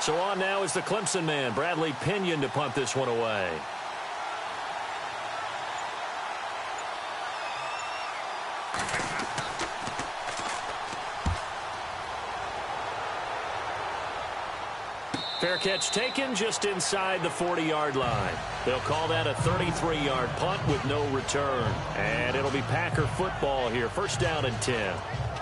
So on now is the Clemson man, Bradley Pinion, to punt this one away. Fair catch taken just inside the 40-yard line. They'll call that a 33-yard punt with no return. And it'll be Packer football here. First down and 10.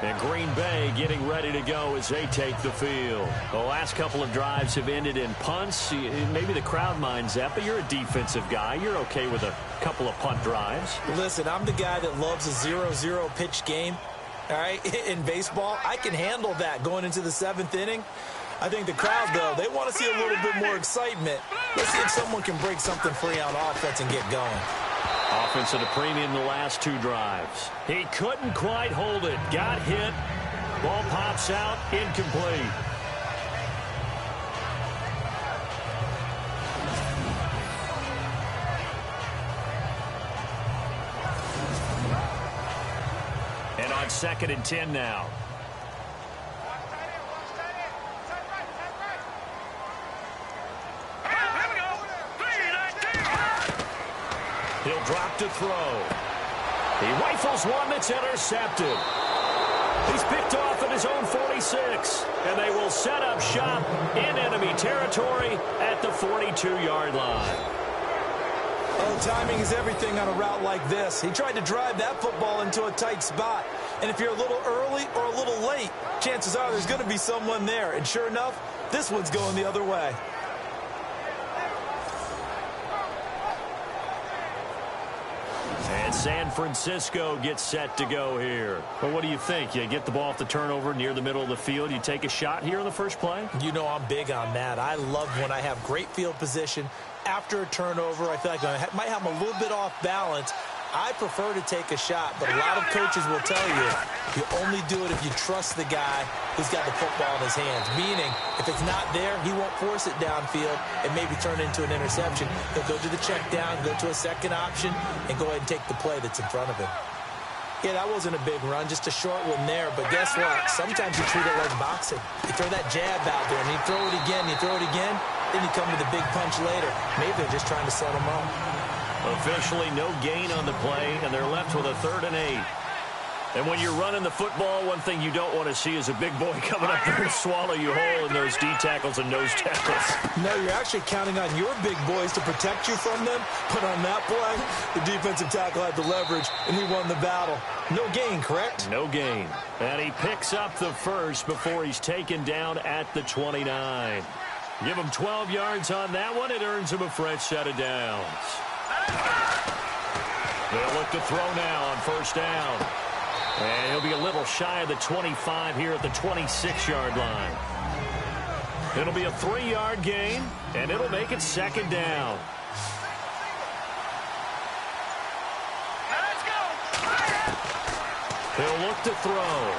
And Green Bay getting ready to go as they take the field. The last couple of drives have ended in punts. Maybe the crowd minds that, but you're a defensive guy. You're okay with a couple of punt drives. Listen, I'm the guy that loves a 0-0 pitch game. All right, in baseball, I can handle that going into the 7th inning. I think the crowd, though, they want to see a little bit more excitement. Let's see if someone can break something free on offense and get going. Offense at a premium the last 2 drives. He couldn't quite hold it. Got hit. Ball pops out. Incomplete. And on 2nd and 10 now. He'll drop to throw. He rifles one that's intercepted. He's picked off at his own 46. And they will set up shop in enemy territory at the 42-yard line. Oh, timing is everything on a route like this. He tried to drive that football into a tight spot. And if you're a little early or a little late, chances are there's going to be someone there. And sure enough, this one's going the other way. And San Francisco gets set to go here. Well, what do you think? You get the ball off the turnover near the middle of the field. You take a shot here on the first play? You know I'm big on that. I love when I have great field position. After a turnover, I feel like I might have them a little bit off balance. I prefer to take a shot, but a lot of coaches will tell you only do it if you trust the guy who's got the football in his hands. Meaning, if it's not there, he won't force it downfield and maybe turn it into an interception. He'll go to the check down, go to a second option, and go ahead and take the play that's in front of him. Yeah, that wasn't a big run, just a short one there. But guess what? Sometimes you treat it like boxing. You throw that jab out there, and you throw it again, then you come with a big punch later. Maybe they're just trying to set him up. Officially no gain on the play, and they're left with a 3rd and 8. And when you're running the football, one thing you don't want to see is a big boy coming up there and swallow you whole in those D tackles and nose tackles. No, you're actually counting on your big boys to protect you from them. But on that play, the defensive tackle had the leverage, and he won the battle. No gain, correct? No gain. And he picks up the first before he's taken down at the 29. Give him 12 yards on that one. It earns him a fresh set of downs. They'll look to throw now on first down. And he'll be a little shy of the 25 here at the 26-yard line. It'll be a 3-yard gain, and it'll make it 2nd down. He'll look to throw.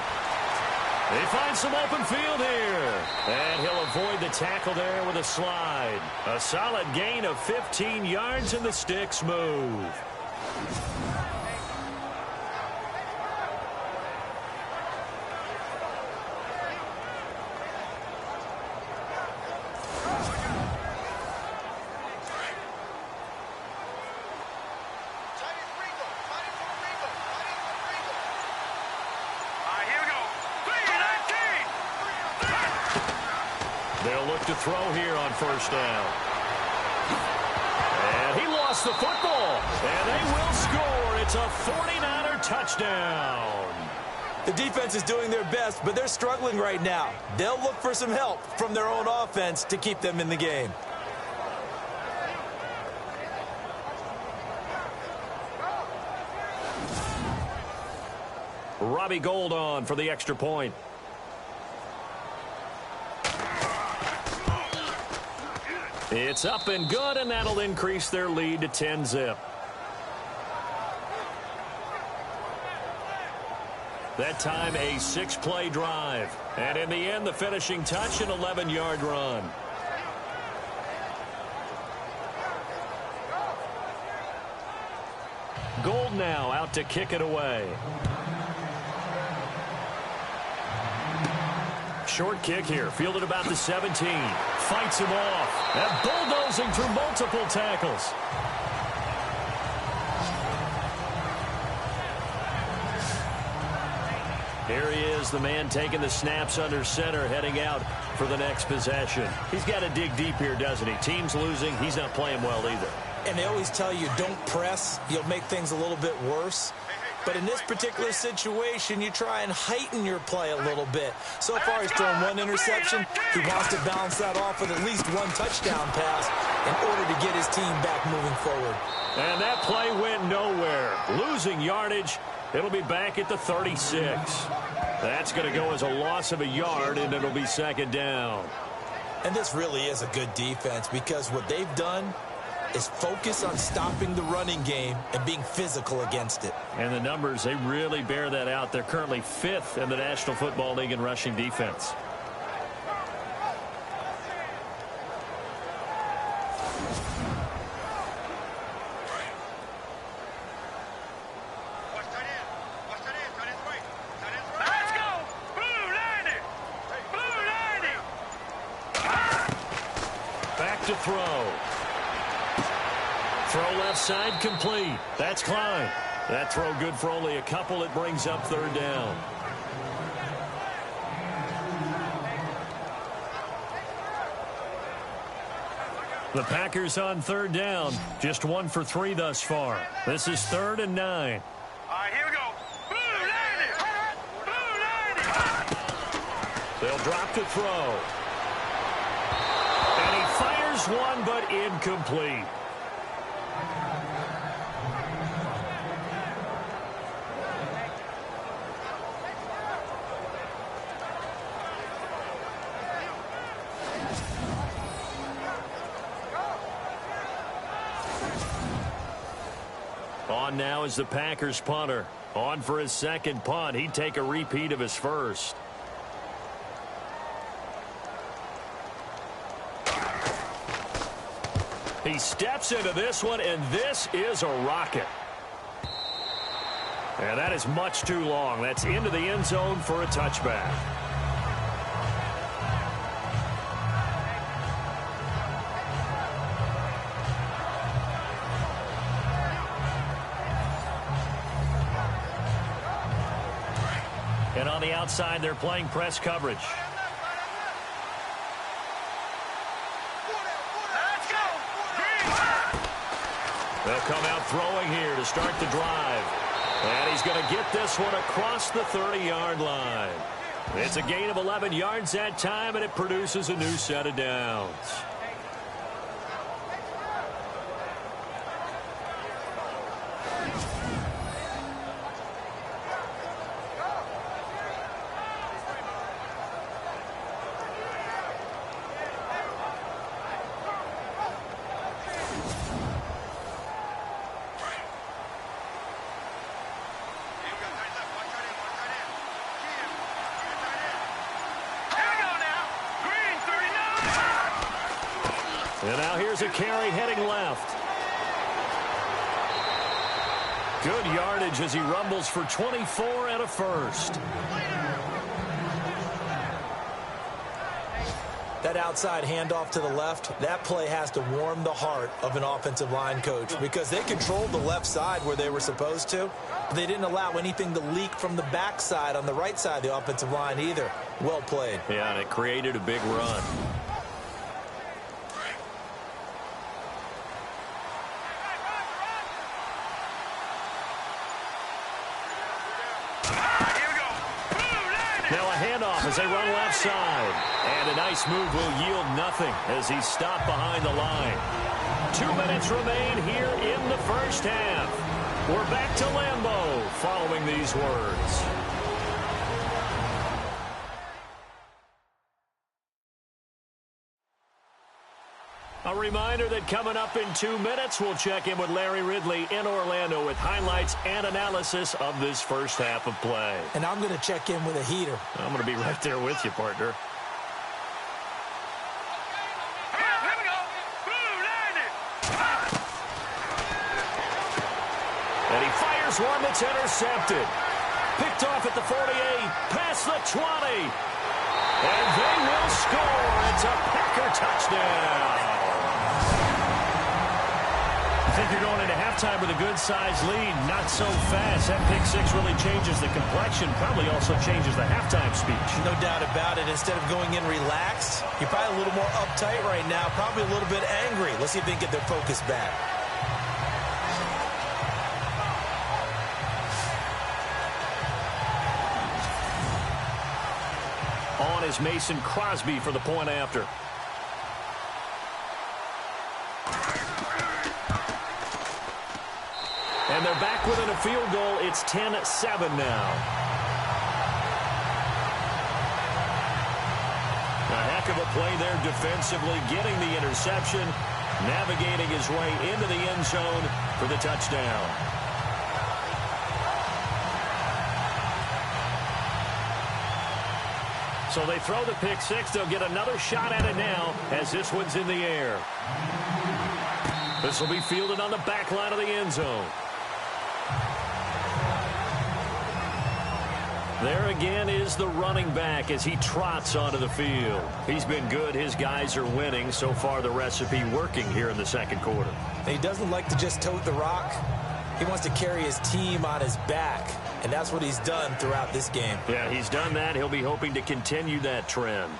They find some open field here. And he'll avoid the tackle there with a slide. A solid gain of 15 yards, and the sticks move. They'll look to throw here on first down. And he lost the football. And they will score. It's a 49er touchdown. The defense is doing their best, but they're struggling right now. They'll look for some help from their own offense to keep them in the game. Robbie Gould on for the extra point. It's up and good, and that'll increase their lead to 10-zip. That time a 6-play drive. And in the end, the finishing touch, an 11-yard run. Gould now out to kick it away. Short kick here. Fielded about the 17. Fights him off. And bulldozing through multiple tackles. Here he is, the man taking the snaps under center, heading out for the next possession. He's got to dig deep here, doesn't he? Team's losing. He's not playing well either. And they always tell you, don't press. You'll make things a little bit worse. But in this particular situation, you try and heighten your play a little bit. So far, he's thrown one interception. He wants to balance that off with at least one touchdown pass in order to get his team back moving forward. And that play went nowhere. Losing yardage. It'll be back at the 36. That's going to go as a loss of a yard, and it'll be second down. And this really is a good defense because what they've done is focus on stopping the running game and being physical against it. And the numbers, they really bear that out. They're currently 5th in the National Football League in rushing defense. To throw. Throw left side complete. That's Klein. That throw good for only a couple. It brings up third down. The Packers on third down. Just 1 for 3 thus far. This is 3rd and 9. All right, here we go. They'll drop to throw. Fires one, but incomplete. On now is the Packers punter. On for his second punt. He'd take a repeat of his first. He steps into this one, and this is a rocket. And that is much too long. That's into the end zone for a touchback. And on the outside, they're playing press coverage. They'll come out throwing here to start the drive. And he's going to get this one across the 30-yard line. It's a gain of 11 yards that time, and it produces a new set of downs. And now here's a carry heading left. Good yardage as he rumbles for 24 and a first. That outside handoff to the left, that play has to warm the heart of an offensive line coach because they controlled the left side where they were supposed to. But they didn't allow anything to leak from the backside on the right side of the offensive line either. Well played. Yeah, and it created a big run. Now a handoff as they run left side. And a nice move will yield nothing as he's stopped behind the line. 2 minutes remain here in the first half. We're back to Lambeau following these words. A reminder that coming up in 2 minutes, we'll check in with Larry Ridley in Orlando with highlights and analysis of this first half of play. And I'm going to check in with a heater. I'm going to be right there with you, partner. And he fires one that's intercepted. Picked off at the 48, past the 20. And they will score. It's a Packer touchdown. I think you're going into halftime with a good-sized lead. Not so fast. That pick six really changes the complexion. Probably also changes the halftime speech. No doubt about it. Instead of going in relaxed, you're probably a little more uptight right now. Probably a little bit angry. Let's see if they can get their focus back. On is Mason Crosby for the point after. And they're back within a field goal. It's 10-7 now. A heck of a play there defensively, getting the interception, navigating his way into the end zone for the touchdown. So they throw the pick six. They'll get another shot at it now as this one's in the air. This will be fielded on the back line of the end zone. There again is the running back as he trots onto the field. He's been good. His guys are winning. So far, the recipe working here in the second quarter. He doesn't like to just tote the rock. He wants to carry his team on his back, and that's what he's done throughout this game. Yeah, he's done that. He'll be hoping to continue that trend.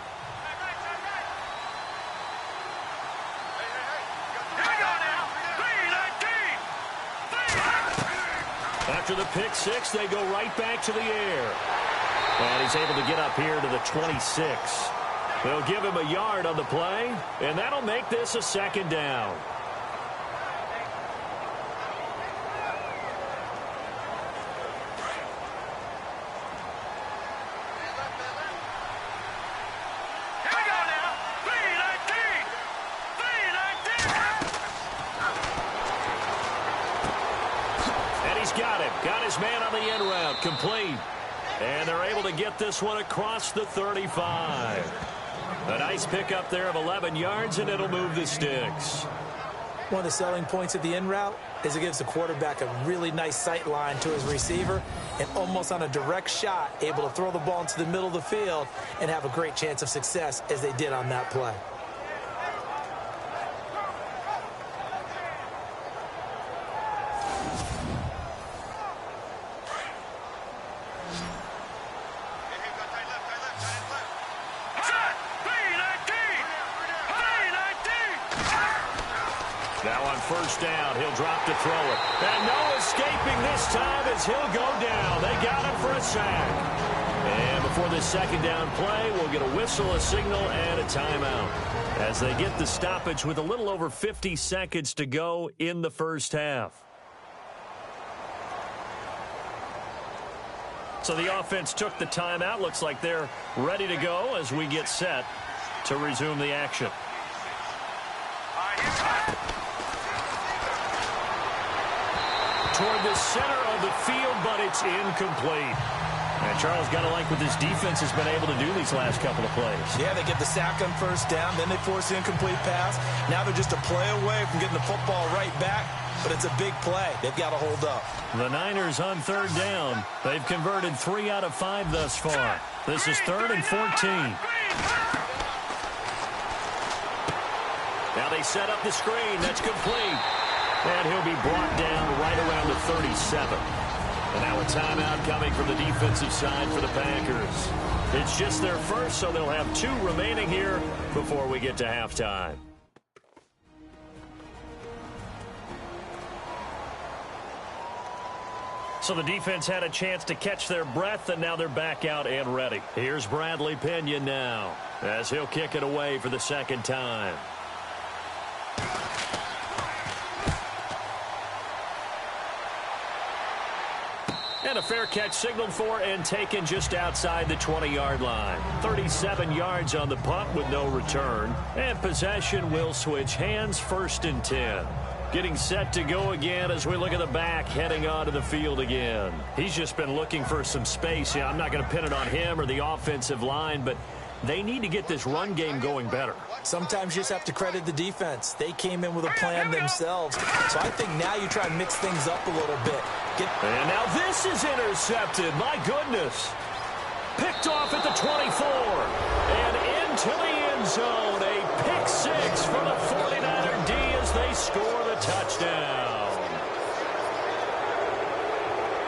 After the pick six, they go right back to the air. And he's able to get up here to the 26. They'll give him a yard on the play, and that'll make this a second down. Got his man on the in route, complete. And they're able to get this one across the 35. A nice pickup there of 11 yards, and it'll move the sticks. One of the selling points of the in route is it gives the quarterback a really nice sight line to his receiver, and almost on a direct shot, able to throw the ball into the middle of the field and have a great chance of success as they did on that play. First down, he'll drop to throw it. And no escaping this time as he'll go down. They got him for a sack. And before this second down play, we'll get a whistle, a signal, and a timeout as they get the stoppage with a little over 50 seconds to go in the first half. So the offense took the timeout. Looks like they're ready to go as we get set to resume the action. Toward the center of the field, but it's incomplete. And Charles, got to like what this defense has been able to do these last couple of plays. Yeah, they get the sack on first down, then they force the incomplete pass. Now they're just a play away from getting the football right back, but it's a big play. They've got to hold up. The Niners on third down. They've converted 3 out of 5 thus far. This is 3rd and 14. Now they set up the screen. That's complete. And he'll be brought down right around the 37. And now a timeout coming from the defensive side for the Packers. It's just their first, so they'll have 2 remaining here before we get to halftime. So the defense had a chance to catch their breath, and now they're back out and ready. Here's Bradley Pinion now as he'll kick it away for the second time. And a fair catch signaled for and taken just outside the 20-yard line. 37 yards on the punt with no return. And possession will switch hands, 1st and 10. Getting set to go again as we look at the back heading onto the field again. He's just been looking for some space. Yeah, I'm not going to pin it on him or the offensive line, but they need to get this run game going better. Sometimes you just have to credit the defense. They came in with a plan themselves. So I think now you try and mix things up a little bit. And now this is intercepted. My goodness. Picked off at the 24. zone. A pick six for the 49er D as they score the touchdown.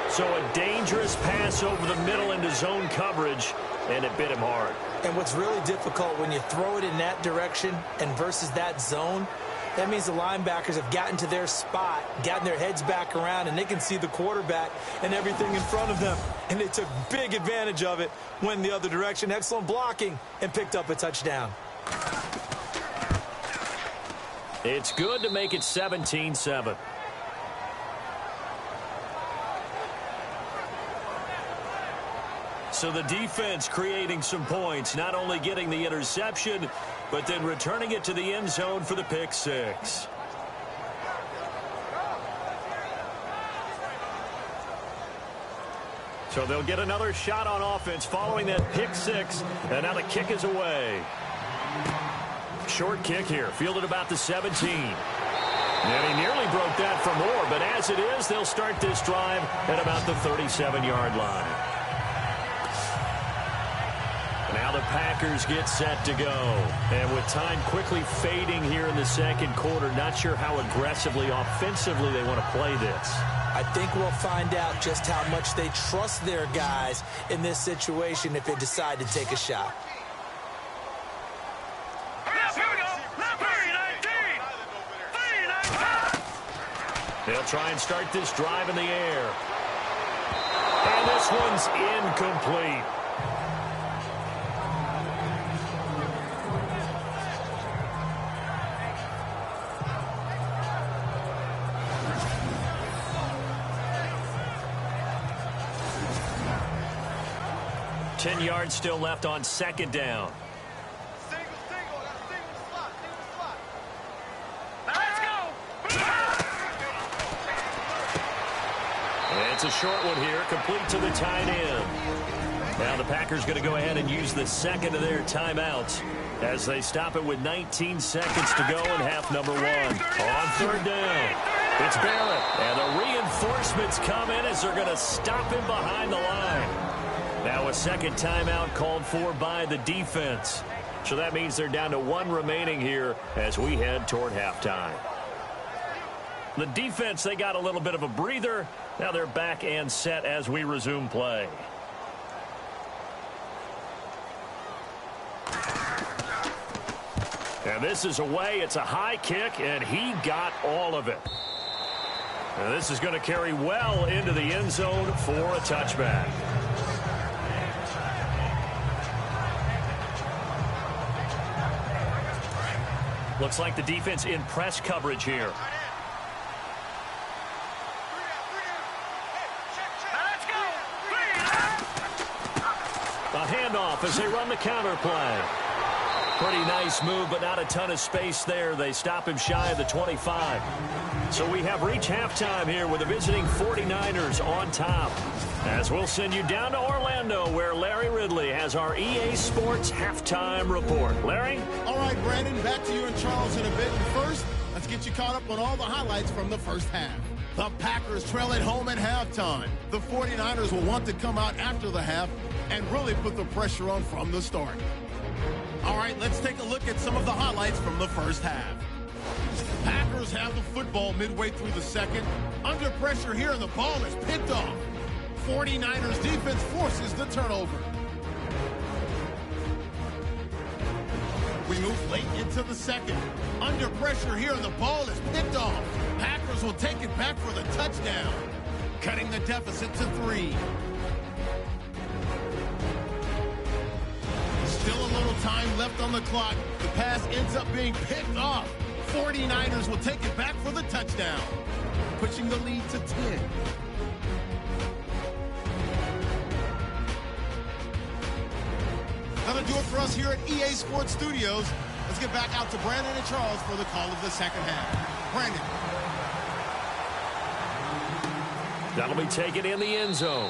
So a dangerous pass over the middle into zone coverage, and it bit him hard. And what's really difficult when you throw it in that direction and versus that zone, that means the linebackers have gotten to their spot, gotten their heads back around, and they can see the quarterback and everything in front of them. And they took big advantage of it, went the other direction. Excellent blocking, and picked up a touchdown. It's good to make it 17-7. So the defense creating some points, not only getting the interception, but then returning it to the end zone for the pick six. So they'll get another shot on offense following that pick six, and now the kick is away. Short kick here, fielded about the 17. And he nearly broke that for more, but as it is, they'll start this drive at about the 37-yard line. Now the Packers get set to go. And with time quickly fading here in the second quarter, not sure how aggressively, offensively they want to play this. I think we'll find out just how much they trust their guys in this situation if they decide to take a shot. They'll try and start this drive in the air. And this one's incomplete. Ten yards still left on second down. It's a short one here, complete to the tight end. Now the Packers going to go ahead and use the second of their timeouts as they stop it with 19 seconds to go in half number one. On third down, it's Barrett, and the reinforcements come in as they're going to stop him behind the line. Now a second timeout called for by the defense. So that means they're down to one remaining here as we head toward halftime. The defense, they got a little bit of a breather. Now they're back and set as we resume play. And this is away. It's a high kick, and he got all of it. And this is going to carry well into the end zone for a touchback. Looks like the defense in press coverage here. A handoff as they run the counter play. Pretty nice move, but not a ton of space there. They stop him shy of the 25. So we have reached halftime here with the visiting 49ers on top. As we'll send you down to Orlando, where Larry Ridley has our EA Sports halftime report. Larry? All right, Brandon, back to you and Charles in a bit. And first, let's get you caught up on all the highlights from the first half. The Packers trail at home at halftime. The 49ers will want to come out after the half and really put the pressure on from the start. All right, let's take a look at some of the highlights from the first half. Packers have the football midway through the second. Under pressure here, and the ball is picked off. 49ers defense forces the turnover. We move late into the second. Under pressure here, and the ball is picked off. Packers will take it back for the touchdown, cutting the deficit to 3. Still a little time left on the clock. The pass ends up being picked off. 49ers will take it back for the touchdown, pushing the lead to 10. That'll do it for us here at EA Sports Studios. Let's get back out to Brandon and Charles for the call of the second half. Brandon. That'll be taken in the end zone.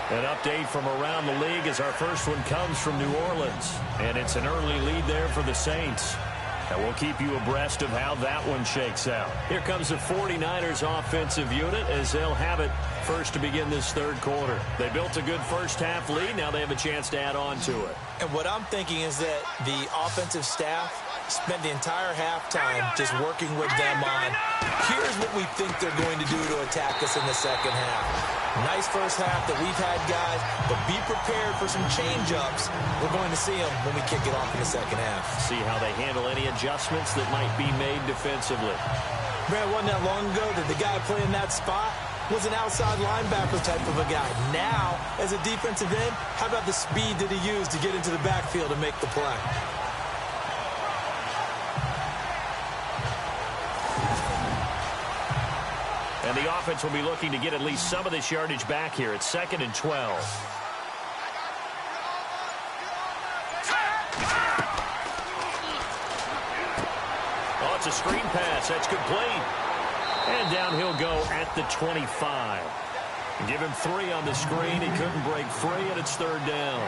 An update from around the league as our first one comes from New Orleans. And it's an early lead there for the Saints. And we'll keep you abreast of how that one shakes out. Here comes the 49ers offensive unit as they'll have it First to begin this third quarter. They built a good first-half lead. Now they have a chance to add on to it. And what I'm thinking is that the offensive staff spent the entire halftime just working with them on, here's what we think they're going to do to attack us in the second half. Nice first half that we've had, guys, but be prepared for some change-ups. We're going to see them when we kick it off in the second half. See how they handle any adjustments that might be made defensively. Man, wasn't that long ago that the guy playing that spot was an outside linebacker type of a guy. Now, as a defensive end, how about the speed that he used to get into the backfield and make the play? And the offense will be looking to get at least some of this yardage back here. It's 2nd and 12. Oh, it's a screen pass. That's complete. And down he'll go at the 25. Give him 3 on the screen. He couldn't break free, and it's 3rd down.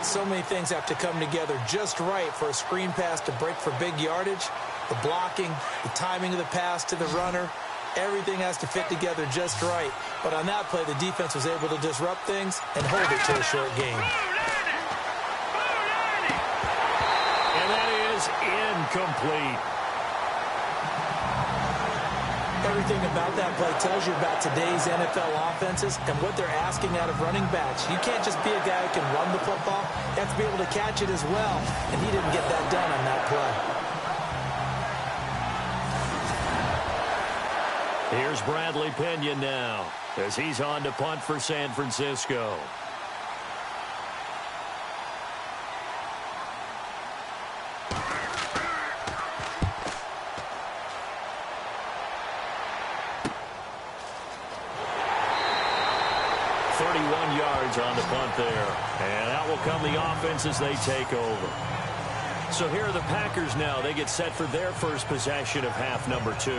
So many things have to come together just right for a screen pass to break for big yardage. The blocking, the timing of the pass to the runner, everything has to fit together just right. But on that play, the defense was able to disrupt things and hold it to a short game. And that is incomplete. Everything about that play tells you about today's NFL offenses and what they're asking out of running backs. You can't just be a guy who can run the football. You have to be able to catch it as well. And he didn't get that done on that play. Here's Bradley Pena now as he's on to punt for San Francisco. On the punt there. And out will come the offense as they take over. So here are the Packers now. They get set for their first possession of half number 2.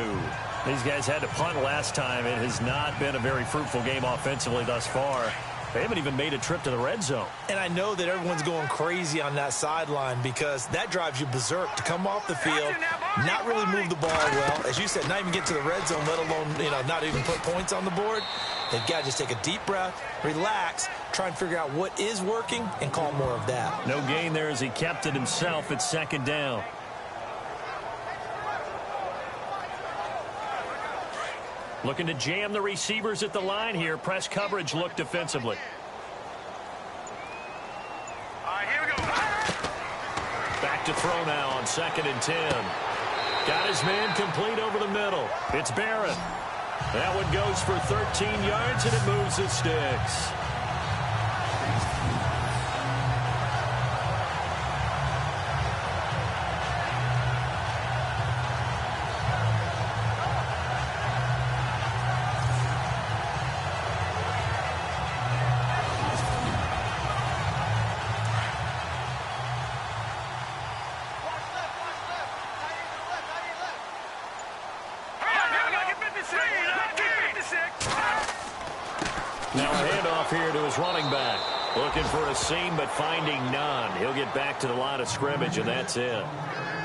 These guys had to punt last time. It has not been a very fruitful game offensively thus far. They haven't even made a trip to the red zone. And I know that everyone's going crazy on that sideline because that drives you berserk to come off the field, not really move the ball well. As you said, not even get to the red zone, let alone, not even put points on the board. They've got to just take a deep breath, relax, try and figure out what is working, and call more of that. No gain there as he kept it himself at 2nd down. Looking to jam the receivers at the line here. Press coverage look defensively. Here we go. Back to throw now on 2nd and 10. Got his man complete over the middle. It's Barrett. That one goes for 13 yards, and it moves the sticks. Now a handoff here to his running back. Looking for a seam, but finding none. He'll get back to the line of scrimmage, and that's it.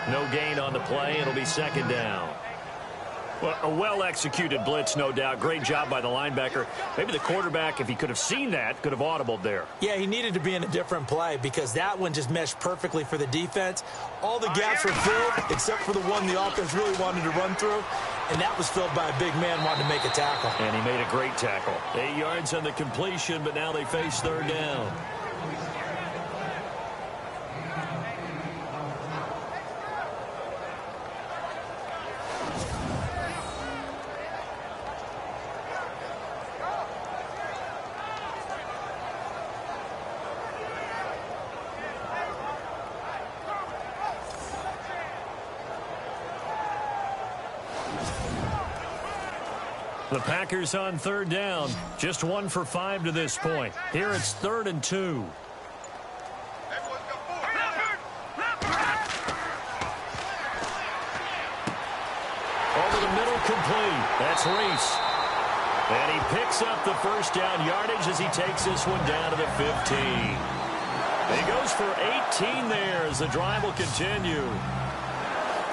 No gain on the play. It'll be 2nd down. Well, a well-executed blitz, no doubt. Great job by the linebacker. Maybe the quarterback, if he could have seen that, could have audibled there. Yeah, he needed to be in a different play because that one just meshed perfectly for the defense. All the gaps were filled except for the one the offense really wanted to run through, and that was filled by a big man wanting to make a tackle. And he made a great tackle. 8 yards on the completion, but now they face 3rd down. The Packers on 3rd down. Just 1 for 5 to this point. Here it's 3rd and 2. Over the middle, complete. That's Reese. And he picks up the first down yardage as he takes this one down to the 15. He goes for 18 there as the drive will continue.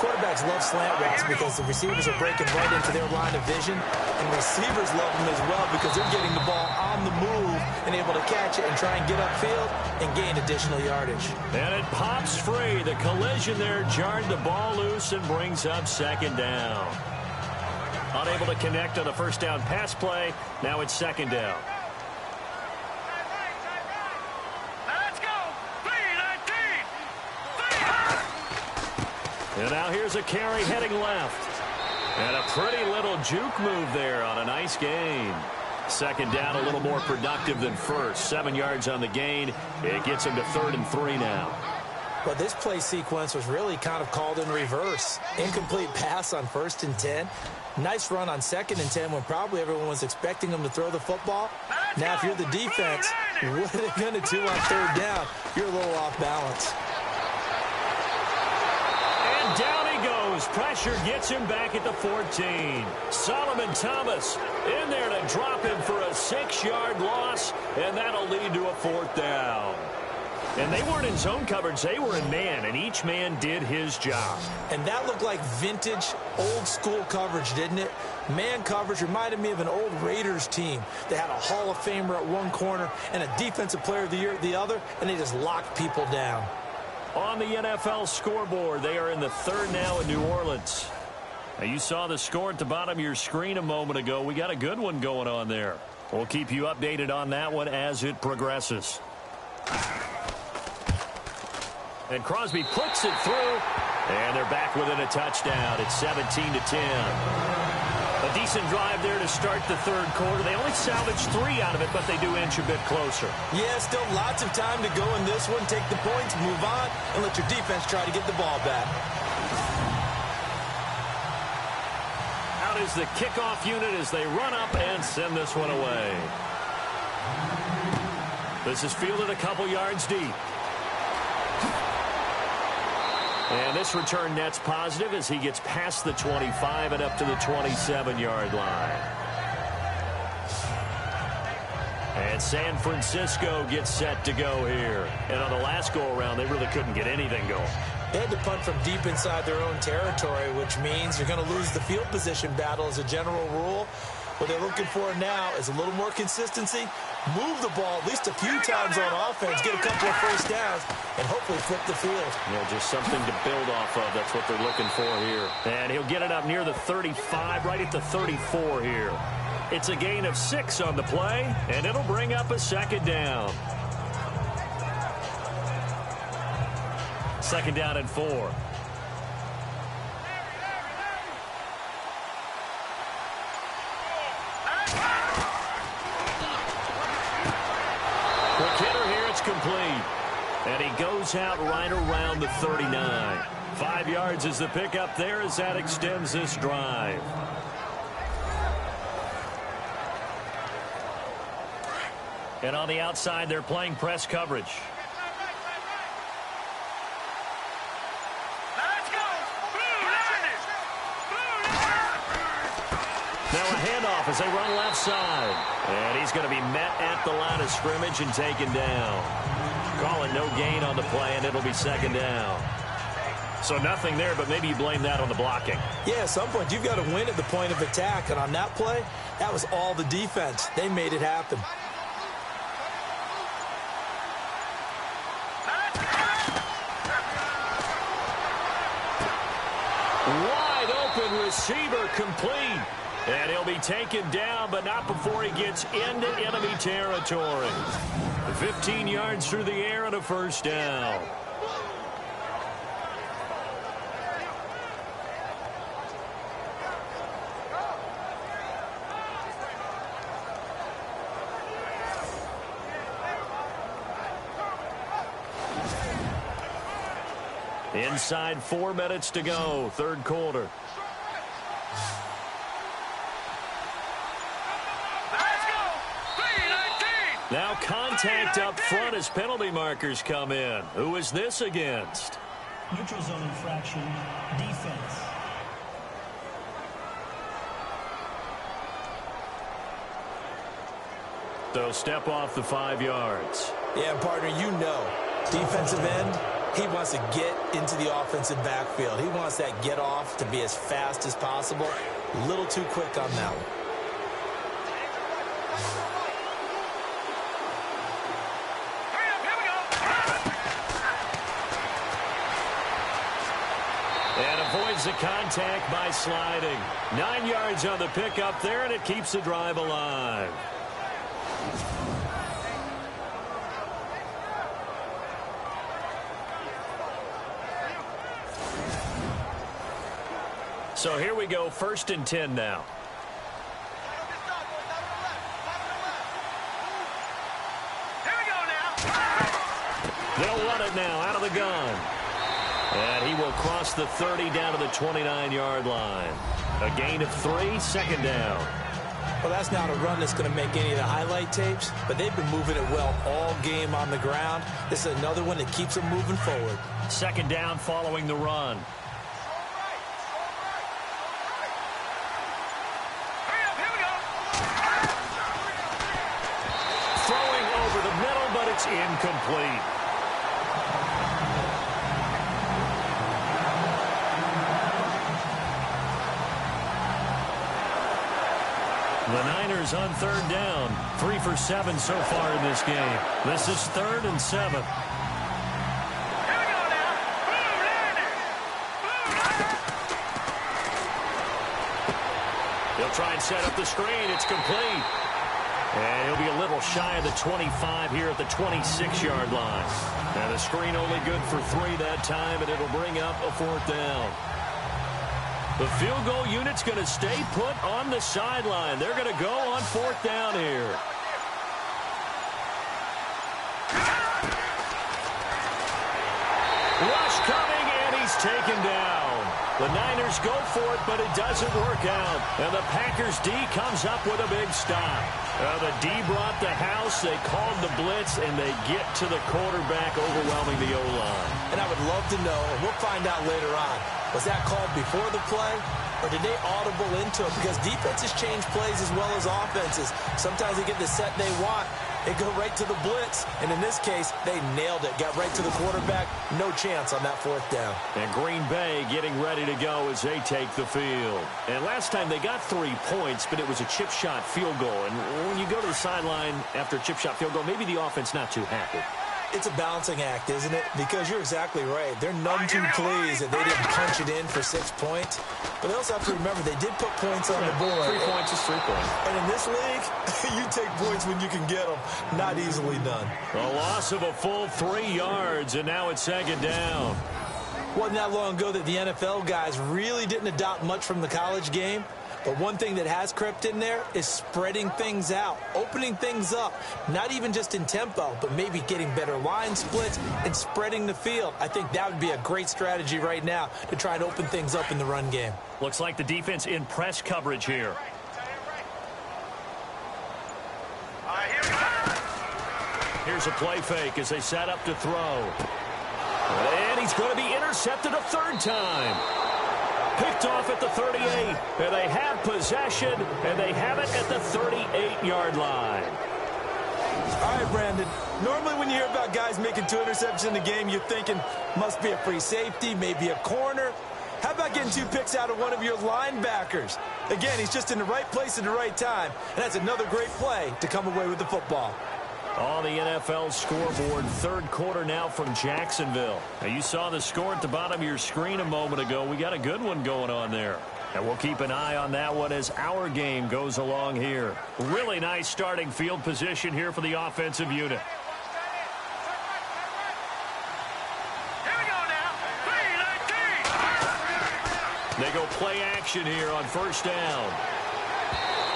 Quarterbacks love slant routes because the receivers are breaking right into their line of vision, and receivers love them as well because they're getting the ball on the move and able to catch it and try and get upfield and gain additional yardage. And it pops free. The collision there jarred the ball loose and brings up second down. Unable to connect on the first down pass play. Now it's second down. Let's go. 3-19. And now here's a carry heading left. And a pretty little juke move there on a nice gain. Second down, a little more productive than first. 7 yards on the gain. It gets him to 3rd and 3 now. But this play sequence was really kind of called in reverse. Incomplete pass on 1st and 10. Nice run on 2nd and 10 when probably everyone was expecting him to throw the football. Now, if you're the defense, what are they going to do on 3rd down? You're a little off balance. And down he goes. Pressure gets him back at the 14. Solomon Thomas in there to drop him for a 6-yard loss, and that'll lead to a 4th down. And they weren't in zone coverage. They were in man, and each man did his job. And that looked like vintage, old-school coverage, didn't it? Man coverage reminded me of an old Raiders team. They had a Hall of Famer at one corner and a Defensive Player of the Year at the other, and they just locked people down. On the NFL scoreboard, they are in the 3rd now in New Orleans. Now, you saw the score at the bottom of your screen a moment ago. We got a good one going on there. We'll keep you updated on that one as it progresses. And Crosby puts it through, and they're back within a touchdown. It's 17-10. A decent drive there to start the 3rd quarter. They only salvaged 3 out of it, but they do inch a bit closer. Yeah, still lots of time to go in this one. Take the points, move on, and let your defense try to get the ball back. Out is the kickoff unit as they run up and send this one away. This is fielded a couple yards deep. And this return net's positive as he gets past the 25 and up to the 27-yard line. And San Francisco gets set to go here. And on the last go-around, they really couldn't get anything going. They had to punt from deep inside their own territory, which means you're going to lose the field position battle as a general rule. What they're looking for now is a little more consistency, move the ball at least a few times on offense, get a couple of first downs, and hopefully flip the field. Yeah, just something to build off of. That's what they're looking for here. And he'll get it up near the 35, right at the 34 here. It's a gain of 6 on the play, and it'll bring up a 2nd down. 2nd down and 4. Quick hitter here, it's complete. And he goes out right around the 39. 5 yards is the pickup there as that extends this drive. And on the outside, they're playing press coverage. Now a handoff as they run left side. And he's going to be met at the line of scrimmage and taken down. Calling no gain on the play, and it'll be 2nd down. So nothing there, but maybe you blame that on the blocking. Yeah, at some point you've got to win at the point of attack. And on that play, that was all the defense. They made it happen. Wide open receiver complete. And he'll be taken down, but not before he gets into enemy territory. 15 yards through the air and a 1st down. Inside 4 minutes to go, 3rd quarter. Now contact up front as penalty markers come in. Who is this against? Neutral zone infraction, defense. So step off the 5 yards. Yeah, partner, you know, defensive end, He wants to get into the offensive backfield. He wants that get off to be as fast as possible. A little too quick on that one. And avoids the contact by sliding. 9 yards on the pickup there, and it keeps the drive alive. So here we go, 1st and 10 now. Here we go now. They'll run it now out of the gun. And he will cross the 30 down to the 29-yard line. A gain of 3, 2nd down. Well, that's not a run that's going to make any of the highlight tapes, but they've been moving it well all game on the ground. This is another one that keeps them moving forward. 2nd down following the run. It's incomplete. The Niners on 3rd down. 3 for 7 so far in this game. This is 3rd and 7. Here we go now. Blue Niners. They'll try and set up the screen. It's complete. And he'll be a little shy of the 25 here at the 26-yard line. And the screen only good for 3 that time, and it'll bring up a 4th down. The field goal unit's going to stay put on the sideline. They're going to go on 4th down here. Rush coming, and he's taken down. The Niners go for it, but it doesn't work out. And the Packers D comes up with a big stop. The D brought the house. They called the blitz, and they get to the quarterback, overwhelming the O-line. And I would love to know, and we'll find out later on, was that called before the play, or did they audible into it? Because defenses change plays as well as offenses. Sometimes they get the set they want. They go right to the blitz, and in this case, they nailed it. Got right to the quarterback. No chance on that 4th down. And Green Bay getting ready to go as they take the field. And last time they got 3 points, but it was a chip shot field goal. And when you go to the sideline after a chip shot field goal, maybe the offense not too happy. It's a balancing act, isn't it? Because you're exactly right. They're none too pleased that they didn't punch it in for 6 points. But they also have to remember they did put points on the board. 3 points is 3 points. And in this league, you take points when you can get them. Not easily done. A loss of a full 3 yards, and now it's 2nd down. Wasn't that long ago that the NFL guys really didn't adopt much from the college game. But one thing that has crept in there is spreading things out, opening things up, not even just in tempo, but maybe getting better line splits and spreading the field. I think that would be a great strategy right now to try and open things up in the run game. Looks like the defense in press coverage here. Here's a play fake as they set up to throw. And he's going to be intercepted a 3rd time. Picked off at the 38, and they have possession, and they have it at the 38-yard line. All right, Brandon. Normally when you hear about guys making 2 interceptions in the game, you're thinking must be a free safety, maybe a corner. How about getting 2 picks out of one of your linebackers? Again, he's just in the right place at the right time, and that's another great play to come away with the football. On the NFL scoreboard, 3rd quarter now from Jacksonville. Now, you saw the score at the bottom of your screen a moment ago. We got a good one going on there. And we'll keep an eye on that one as our game goes along here. Really nice starting field position here for the offensive unit. Here we go now. 3-19. They go play action here on 1st down.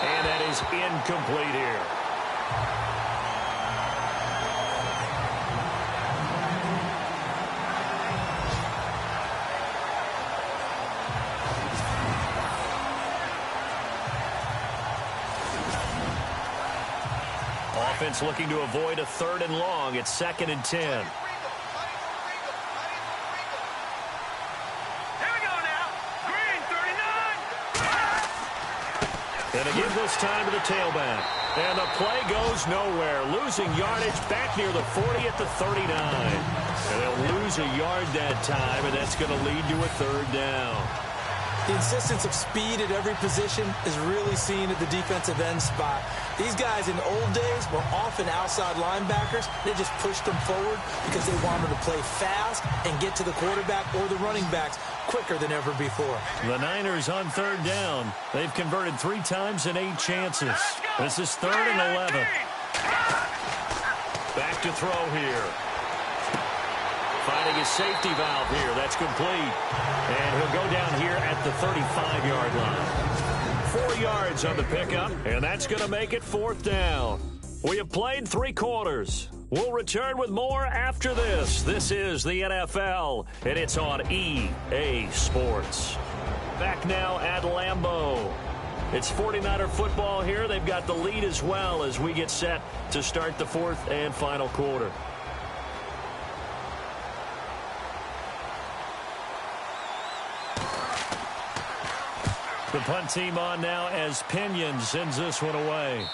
And that is incomplete here. Offense looking to avoid a 3rd and long. It's 2nd and 10. Here we go now. Green 39. And again this time to the tailback. And the play goes nowhere. Losing yardage back near the 40 at the 39. And they'll lose lose a yard that time, and that's going to lead to a third down. The insistence of speed at every position is really seen at the defensive end spot. These guys in old days were often outside linebackers. They just pushed them forward because they wanted to play fast and get to the quarterback or the running backs quicker than ever before. The Niners on third down. They've converted 3 times in 8 chances. This is 3rd and 11. Back to throw here. Finding his safety valve here. That's complete. And he'll go down here at the 35-yard line. 4 yards on the pickup, and that's going to make it 4th down. We have played 3 quarters. We'll return with more after this. This is the NFL, and it's on EA Sports. Back now at Lambeau. It's 49er football here. They've got the lead as well as we get set to start the 4th and final quarter. The punt team on now as Pinion sends this one away.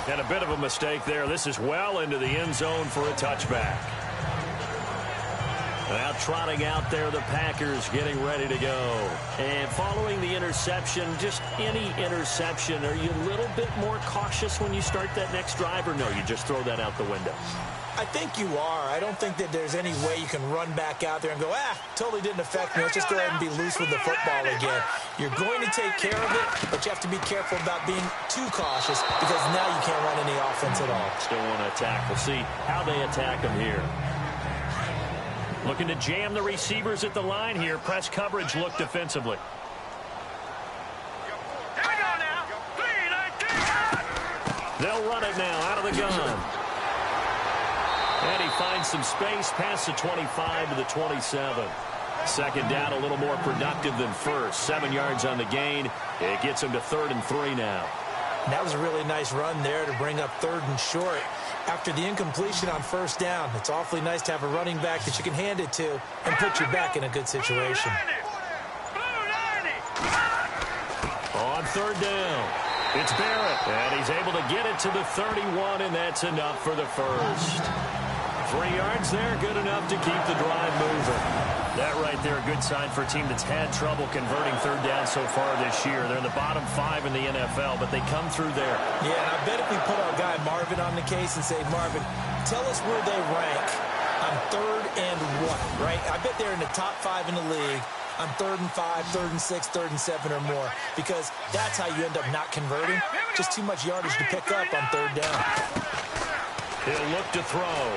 And a bit of a mistake there. This is well into the end zone for a touchback. Now trotting out there, the Packers getting ready to go. And following the interception, just any interception, are you a little bit more cautious when you start that next drive, or no, you just throw that out the window? I think you are. I don't think that there's any way you can run back out there and go, totally didn't affect me. Let's just go ahead and be loose with the football again. You're going to take care of it, but you have to be careful about being too cautious because now you can't run any offense at all. Still want to attack. We'll see how they attack them here. Looking to jam the receivers at the line here. Press coverage look defensively. They'll run it now out of the gun. And he finds some space past the 25 to the 27. 2nd down, a little more productive than first. 7 yards on the gain. It gets him to 3rd and 3 now. And that was a really nice run there to bring up 3rd and short. After the incompletion on 1st down, it's awfully nice to have a running back that you can hand it to and put you back in a good situation. On 3rd down, it's Barrett, and he's able to get it to the 31, and that's enough for the first. 3 yards there, good enough to keep the drive moving. That right there, a good sign for a team that's had trouble converting 3rd down so far this year. They're in the bottom 5 in the NFL, but they come through there. Yeah, and I bet if we put our guy Marvin on the case and say, Marvin, tell us where they rank on 3rd and what, right? I bet they're in the top 5 in the league on 3rd and 5, 3rd and 6, 3rd and 7 or more, because that's how you end up not converting. Just too much yardage to pick up on 3rd down. He'll look to throw.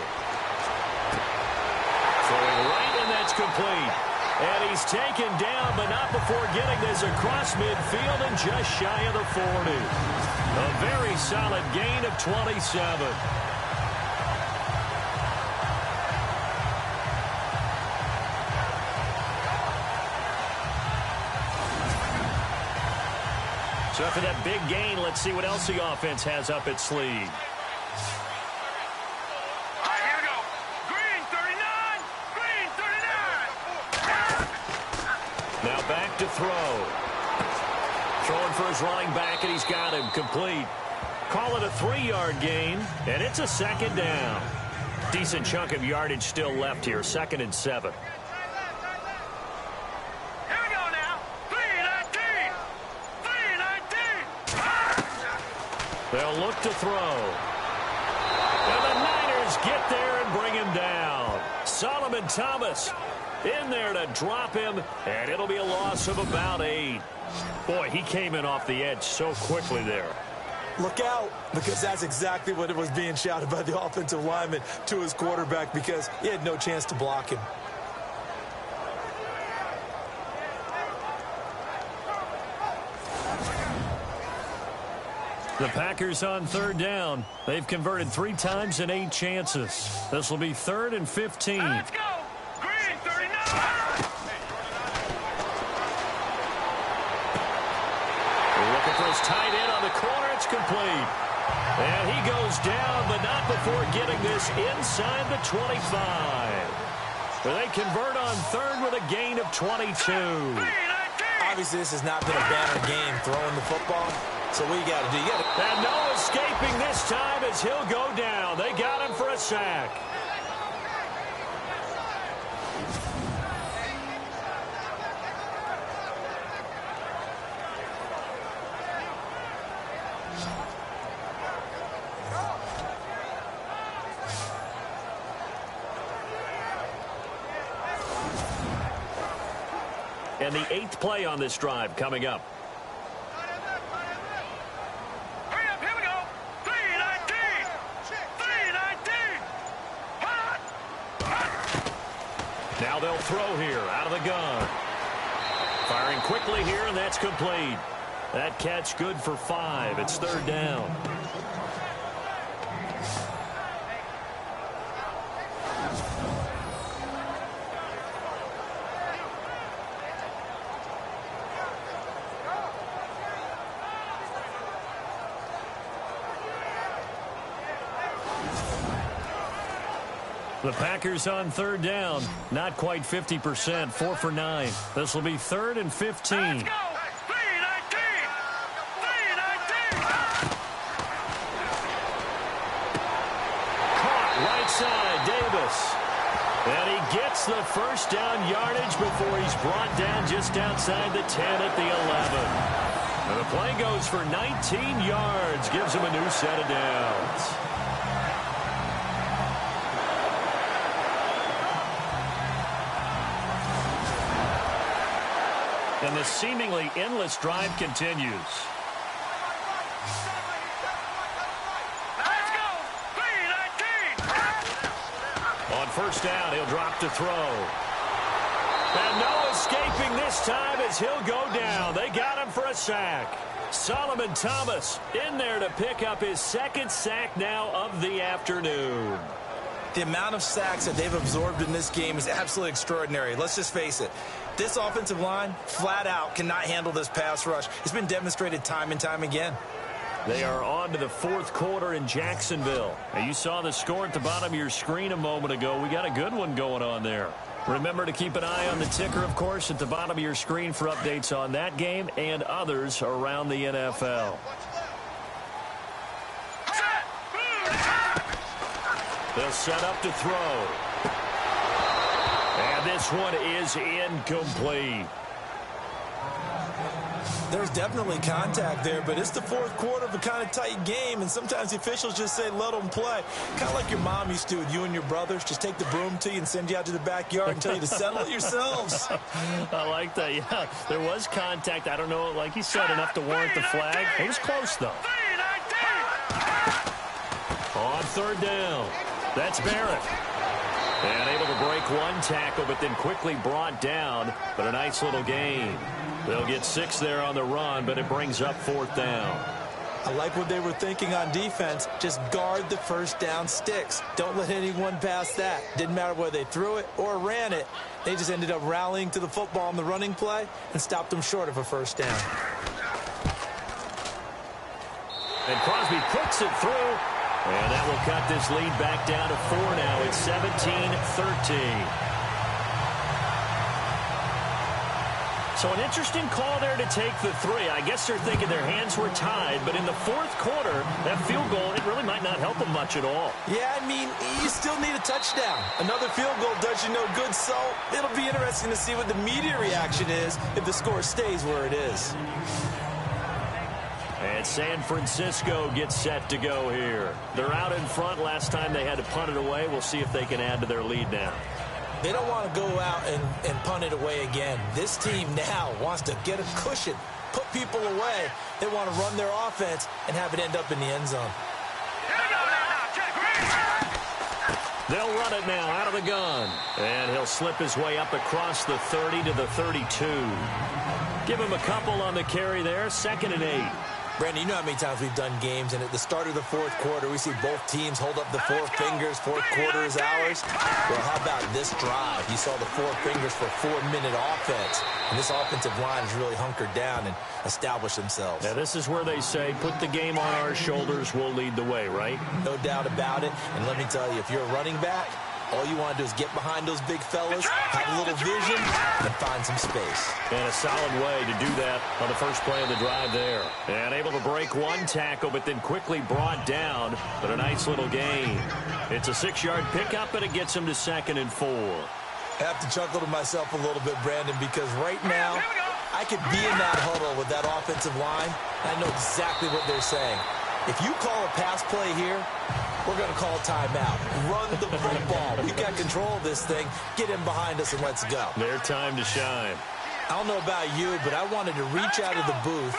Throwing right, and that's complete. And he's taken down, but not before getting this across midfield and just shy of the 40. A very solid gain of 27. So after that big gain, let's see what else the offense has up its sleeve. Now back to throw. Throwing for his running back, and he's got him complete. Call it a 3-yard gain, and it's a 2nd down. Decent chunk of yardage still left here, 2nd and 7. Here we go now. 3-19. 3-19. They'll look to throw. And the Niners get there and bring him down. Solomon Thomas in there to drop him, and it'll be a loss of about 8. Boy, he came in off the edge so quickly there. Look out, because that's exactly what it was being shouted by the offensive lineman to his quarterback, because he had no chance to block him. The Packers on 3rd down. They've converted 3 times in 8 chances. This will be 3rd and 15. Let's go. Green 39. Looking for his tight end on the corner. It's complete. And he goes down, but not before getting this inside the 25. They convert on 3rd with a gain of 22. Obviously, this has not been a banner game throwing the football. So what you got to do? And no escaping this time as he'll go down. They got him for a sack. and the 8th play on this drive coming up. Hurry up, here we go. 319. 319. Now they'll throw here out of the gun. Firing quickly here, and that's complete. That catch good for 5. It's 3rd down. The Packers on 3rd down. Not quite 50%. 4 for 9. This will be 3rd and 15. Let's go. 319. 319. Caught right side, Davis. And he gets the first down yardage before he's brought down just outside the 10 at the 11. And the play goes for 19 yards. Gives him a new set of downs. And the seemingly endless drive continues. Let's go. 319. On 1st down, he'll drop to throw. And no escaping this time as he'll go down. They got him for a sack. Solomon Thomas in there to pick up his 2nd sack now of the afternoon. The amount of sacks that they've absorbed in this game is absolutely extraordinary. Let's just face it. This offensive line, flat out, cannot handle this pass rush. It's been demonstrated time and time again. They are on to the 4th quarter in Jacksonville. Now, you saw the score at the bottom of your screen a moment ago. We got a good one going on there. Remember to keep an eye on the ticker, of course, at the bottom of your screen for updates on that game and others around the NFL. They'll set up to throw. And this one is incomplete. There's definitely contact there, but it's the 4th quarter of a kind of tight game, and sometimes the officials just say, let them play. Kind of like your mom used to with you and your brothers. Just take the broom to you and send you out to the backyard and tell you to settle it yourselves. I like that, yeah. There was contact. I don't know, like you said, enough to warrant the flag. It was close, though. 319. On 3rd down. That's Barrett. And able to break one tackle, but then quickly brought down. But a nice little gain. They'll get 6 there on the run, but it brings up 4th down. I like what they were thinking on defense. Just guard the 1st down sticks. Don't let anyone pass that. Didn't matter whether they threw it or ran it. They just ended up rallying to the football on the running play and stopped them short of a 1st down. And Crosby puts it through. And that will cut this lead back down to 4 now. It's 17-13. So an interesting call there to take the 3. I guess they're thinking their hands were tied, but in the 4th quarter, that field goal, it really might not help them much at all. Yeah, I mean, you still need a touchdown. Another field goal does you no good, so it'll be interesting to see what the media reaction is if the score stays where it is. And San Francisco gets set to go here. They're out in front. Last time they had to punt it away. We'll see if they can add to their lead now. They don't want to go out and punt it away again. This team now wants to get a cushion, put people away. They want to run their offense and have it end up in the end zone. They'll run it now out of the gun. And he'll slip his way up across the 30 to the 32. Give him a couple on the carry there. 2nd and 8. Brandon, you know how many times we've done games, and at the start of the 4th quarter, we see both teams hold up the 4 fingers. 4th quarter is ours. Well, how about this drive? You saw the 4 fingers for 4-minute offense, and this offensive line has really hunkered down and established themselves. Yeah, this is where they say, put the game on our shoulders, we'll lead the way, right? No doubt about it, and let me tell you, if you're a running back, all you want to do is get behind those big fellas, have a little vision, and find some space. And a solid way to do that on the first play of the drive there. And able to break one tackle, but then quickly brought down, but a nice little gain. It's a 6-yard pickup, and it gets him to 2nd and 4. I have to chuckle to myself a little bit, Brandon, because right now, I could be in that huddle with that offensive line, and I know exactly what they're saying. If you call a pass play here, we're going to call timeout. Run the football. We've got control of this thing. Get him behind us and let's go. Their time to shine. I don't know about you, but I wanted to reach out of the booth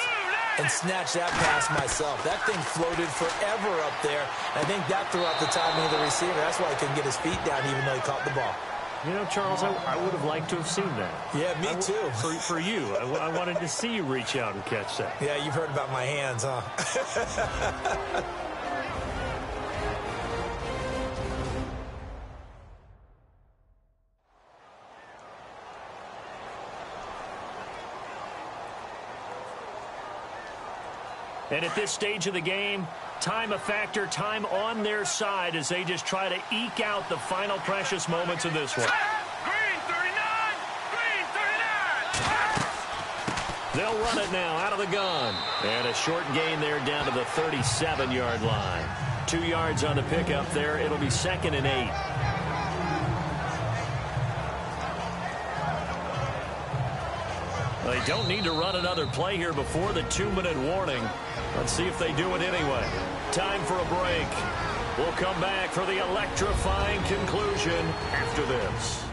and snatch that pass myself. That thing floated forever up there. I think that threw out the timing of the receiver. That's why he couldn't get his feet down even though he caught the ball. You know, Charles, I would have liked to have seen that. Yeah, me too. For you, I wanted to see you reach out and catch that. Yeah, you've heard about my hands, huh? And at this stage of the game, time a factor, time on their side as they just try to eke out the final precious moments of this one. Green 39! Green 39! They'll run it now out of the gun. And a short gain there down to the 37-yard line. 2 yards on the pickup there. It'll be 2nd and 8. They don't need to run another play here before the 2-minute warning. Let's see if they do it anyway. Time for a break. We'll come back for the electrifying conclusion after this.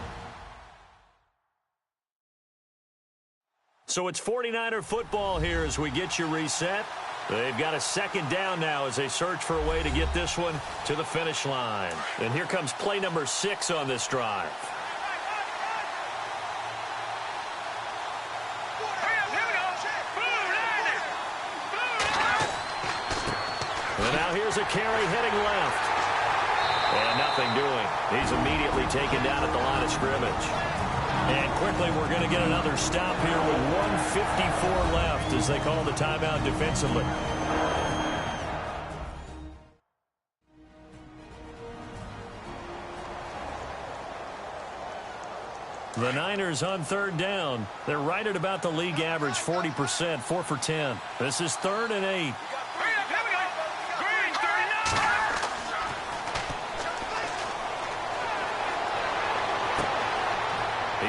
So it's 49er football here as we get you reset. They've got a 2nd down now as they search for a way to get this one to the finish line. And here comes play number 6 on this drive. And now here's a carry heading left. And nothing doing. He's immediately taken down at the line of scrimmage. And quickly we're going to get another stop here with 1:54 left as they call the timeout defensively. The Niners on 3rd down. They're right at about the league average, 40%, 4 for 10. This is 3rd and 8.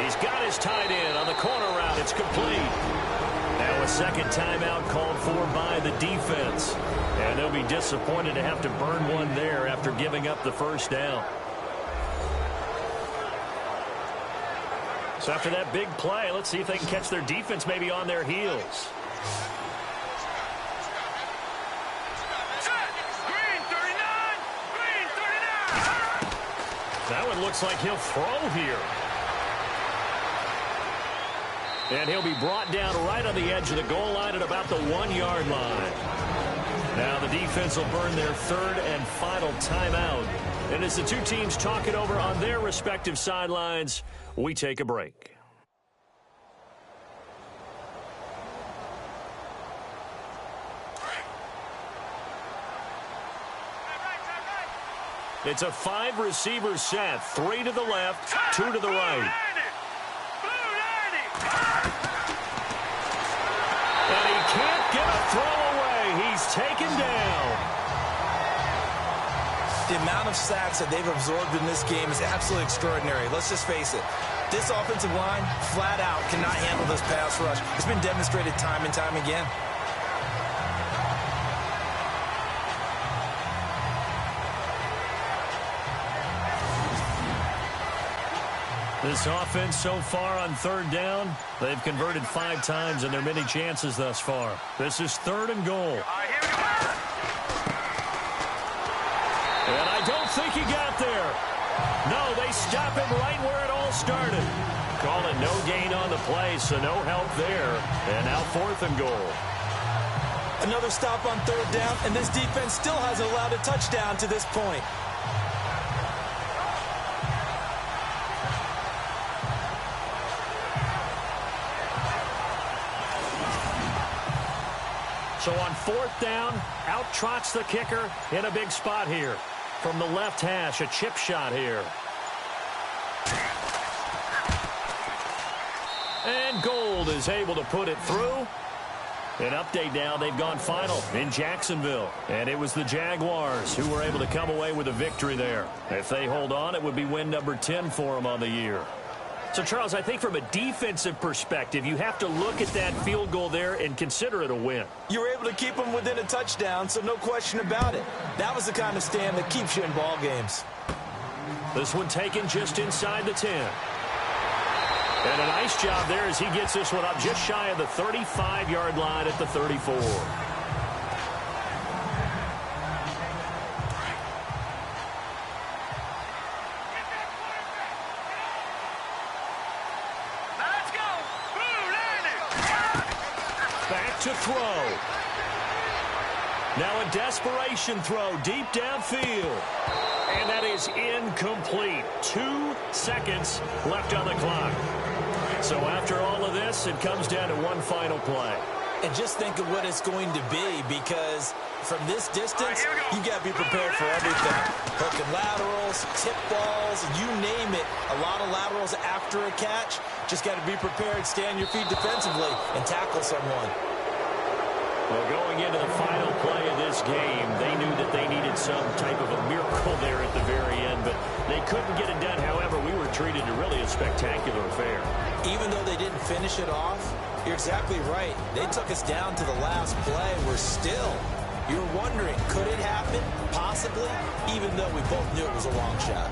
He's got his tight end on the corner route. It's complete. Now a 2nd timeout called for by the defense. And they'll be disappointed to have to burn one there after giving up the 1st down. So after that big play, let's see if they can catch their defense maybe on their heels. Green 39! Green 39! That one looks like he'll throw here. And he'll be brought down right on the edge of the goal line at about the 1-yard line. Now the defense will burn their 3rd and final timeout. And as the two teams talk it over on their respective sidelines, we take a break. It's a 5-receiver set. 3 to the left, 2 to the right. And he can't get a throw away. He's taken down. The amount of sacks that they've absorbed in this game is absolutely extraordinary. Let's just face it. This offensive line, flat out, cannot handle this pass rush. It's been demonstrated time and time again. This offense so far on 3rd down, they've converted 5 times in their many chances thus far. This is 3rd and goal. And I don't think he got there. No, they stop him right where it all started. Call it no gain on the play, so no help there. And now 4th and goal. Another stop on 3rd down, and this defense still hasn't allowed a touchdown to this point. So on 4th down, out trots the kicker in a big spot here. From the left hash, a chip shot here. And Gold is able to put it through. An update now, they've gone final in Jacksonville. And it was the Jaguars who were able to come away with a victory there. If they hold on, it would be win number 10 for them on the year. So, Charles, I think from a defensive perspective, you have to look at that field goal there and consider it a win. You were able to keep them within a touchdown, so no question about it. That was the kind of stand that keeps you in ball games. This one taken just inside the 10. And a nice job there as he gets this one up just shy of the 35-yard line at the 34. Let's go. Back to throw. Now a desperation throw deep downfield. And that is incomplete. 2 seconds left on the clock. So after all of this, it comes down to one final play. And just think of what it's going to be, because from this distance, you got to be prepared for everything. Hook and laterals, tip balls, you name it. A lot of laterals after a catch. Just got to be prepared, stay on your feet defensively, and tackle someone. Well, going into the final play of this game, they knew that they needed some type of a miracle there at the very end, but they couldn't get it done. However, we were treated to really a spectacular affair. Even though they didn't finish it off, you're exactly right. They took us down to the last play. You're wondering, could it happen? Possibly, even though we both knew it was a long shot.